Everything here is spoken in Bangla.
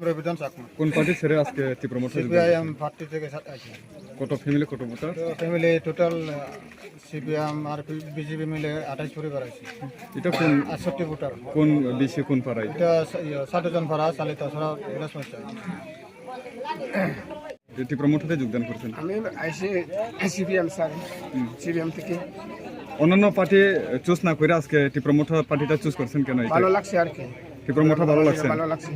প্রবিধান চাকমা। কোন পার্টি ছেড়ে আজকে ত্রিপুরা মোটর সিপিআইএম পার্টি থেকে আসি। কত ফ্যামিলি কত ভোটার? তো ফ্যামিলি টোটাল সিপিএম আর বিজেপি মিলে 28 পরিবার আছে। এটা কোন 68 ভোটার। কোন বিসি কোন পাড়ায়? এটা সাতজন ভাড়া চালিত সরা বিরাজমান। ত্রিপুরা মোটরে যোগদান করছেন? আমি আইসি সিপিএম স্যার, সিপিএম থেকে। অন্যান্য পার্টি চুজ না করে আজকে ত্রিপুরা মোটর পার্টিটা চুজ করছেন কেন? ভালো লাগছে আর কি, ত্রিপুরা মোটর ভালো লাগছে? ভালো লাগছে।